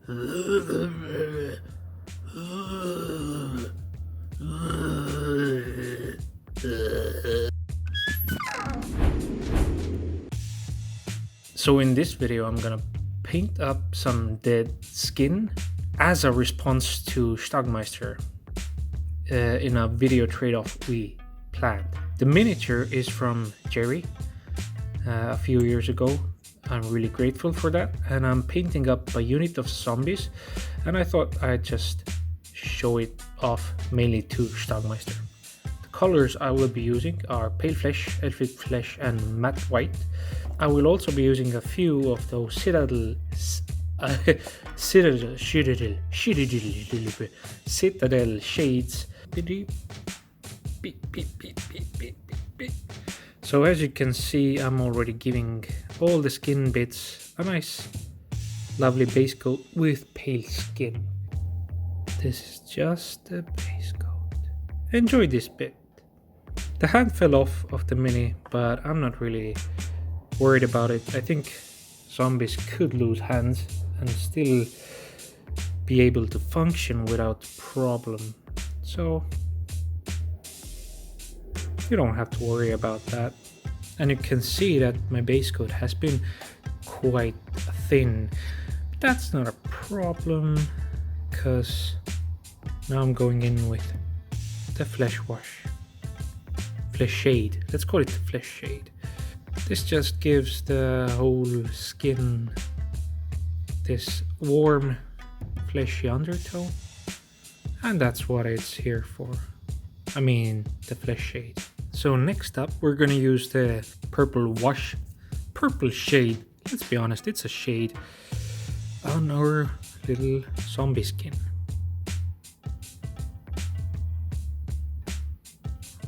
So in this video I'm gonna paint up some dead skin as a response to Stugmeister in a video trade-off we planned. The miniature is from Jerry a few years ago. I'm really grateful for that, and I'm painting up a unit of zombies, and I thought I'd just show it off mainly to Stugmeister. The colors I will be using are pale flesh, elfic flesh, and matte white. I will also be using a few of those citadel shades. So as you can see, I'm already giving all the skin bits a nice lovely base coat with pale skin. This is just the base coat. Enjoy this bit. The hand fell off of the mini, but I'm not really worried about it. I think zombies could lose hands and still be able to function without problem. So you don't have to worry about that. And you can see that my base coat has been quite thin. But that's not a problem, because now I'm going in with the flesh shade. Let's call it the flesh shade. This just gives the whole skin this warm, fleshy undertone, and that's what it's here for. I mean, the flesh shade. So next up, we're gonna use the purple shade. Let's be honest, it's a shade on our little zombie skin.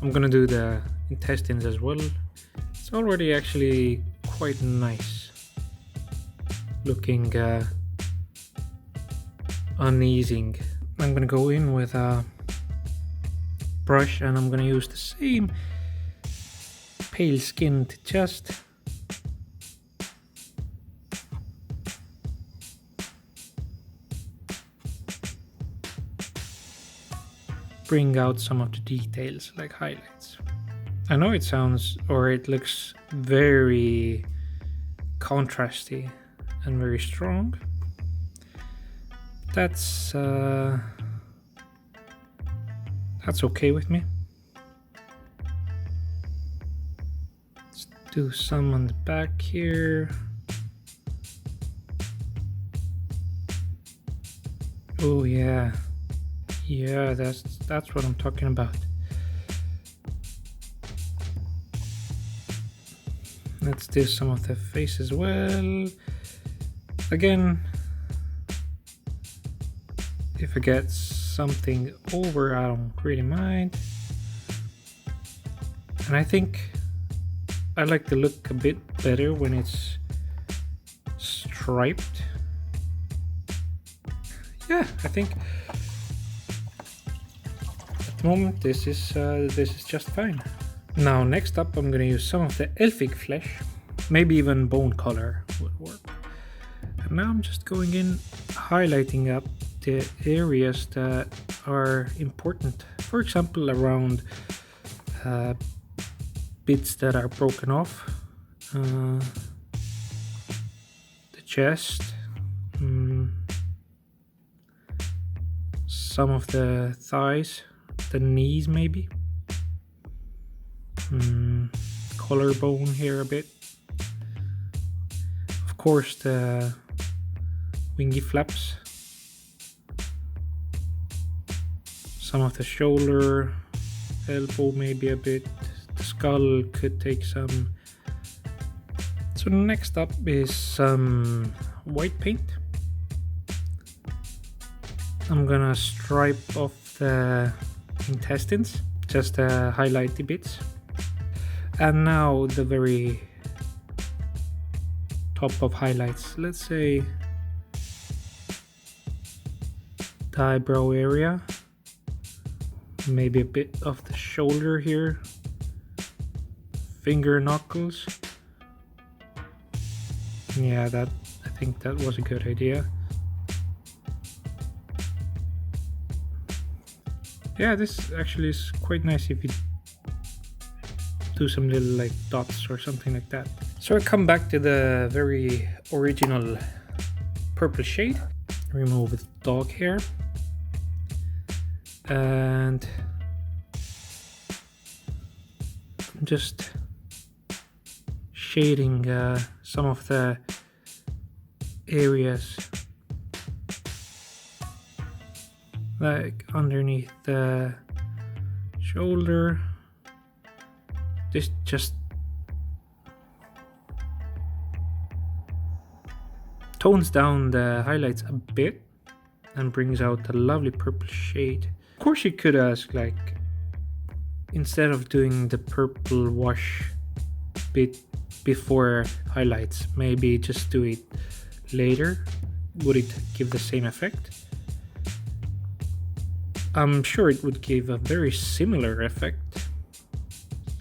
I'm gonna do the intestines as well. It's already actually quite nice looking, uneasing. I'm gonna go in with a brush, and I'm gonna use the same pale skin to just bring out some of the details, like highlights. I know it sounds, or it looks very contrasty and very strong. That's okay with me. Let's do some on the back here. Oh yeah, that's what I'm talking about. Let's do some of the face as well. Again, if I get something over, I don't really mind. And I think I like the look a bit better when it's striped. Yeah, I think at the moment this is just fine. Now next up, I'm gonna use some of the elfic flesh, maybe even bone color would work. And now I'm just going in, highlighting up the areas that are important. For example, around bits that are broken off, the chest, some of the thighs, the knees maybe, collarbone here a bit, of course the wingy flaps, some of the shoulder, elbow maybe a bit, the skull could take some. So next up is some white paint. I'm gonna stripe off the intestines, just highlight the bits. And now the very top of highlights, let's say the eyebrow area, maybe a bit of the shoulder here, finger knuckles. Yeah, I think that was a good idea. Yeah, this actually is quite nice if you do some little like dots or something like that. So I come back to the very original purple shade, remove the dog hair, and I'm just shading some of the areas like underneath the shoulder. This just tones down the highlights a bit and brings out the lovely purple shade. Of course you could ask, like, instead of doing the purple wash bit before highlights, maybe just do it later. Would it give the same effect? I'm sure it would give a very similar effect.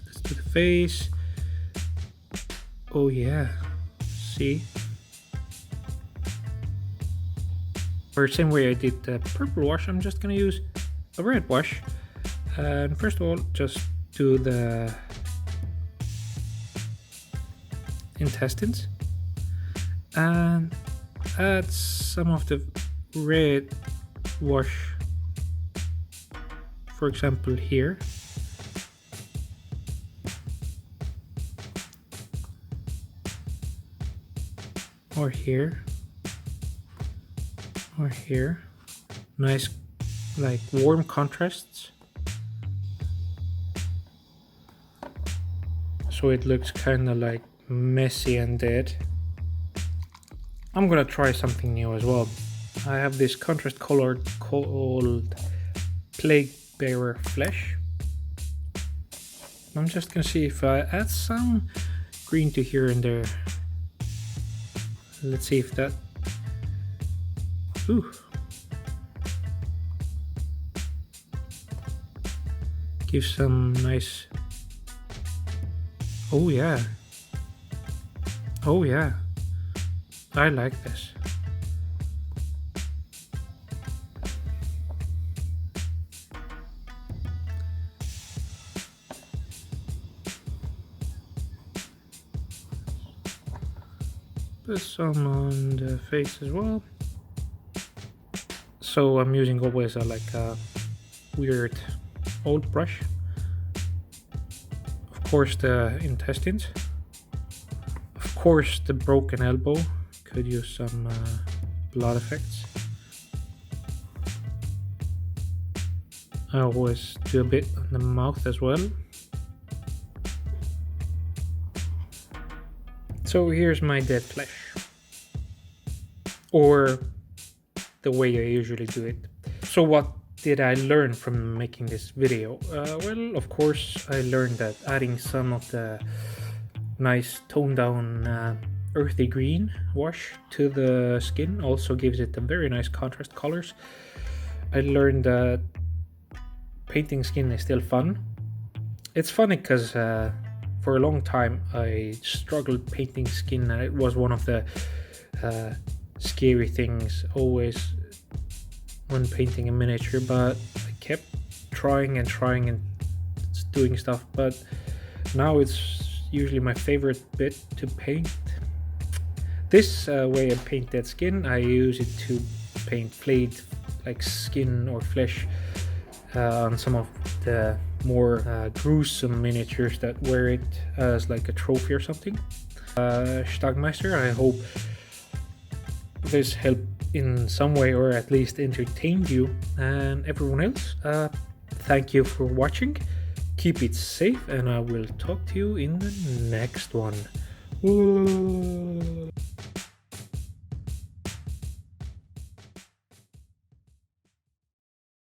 Let's do the face. Oh yeah, see? Or same way I did the purple wash, I'm just gonna use a red wash. And first of all, just do the intestines and add some of the red wash, for example here. Or here. Or here. Nice, like, warm contrasts. So it looks kind of like messy and dead. I'm gonna try something new as well. I have this contrast color called Plague Bearer Flesh. I'm just gonna see if I add some green to here and there. Let's see if that... Ooh. Give some nice... Oh yeah. Oh yeah. I like this. Put some on the face as well. So I'm using always like a weird old brush. Of course the intestines. Of course the broken elbow. Could use some blood effects. I always do a bit on the mouth as well. So here's my dead flesh. Or the way I usually do it. So what did I learn from making this video? Well, of course I learned that adding some of the nice toned down earthy green wash to the skin also gives it a very nice contrast colors. I learned that painting skin is still fun. It's funny because for a long time I struggled painting skin, and it was one of the scary things always when painting a miniature, but I kept trying and doing stuff, but now it's usually my favorite bit to paint. This way I paint dead skin, I use it to paint flayed like skin or flesh on some of the more gruesome miniatures that wear it as like a trophy or something. Stugmeister, I hope this helped in some way or at least entertained you, and everyone else, thank you for watching. Keep it safe, and I will talk to you in the next one.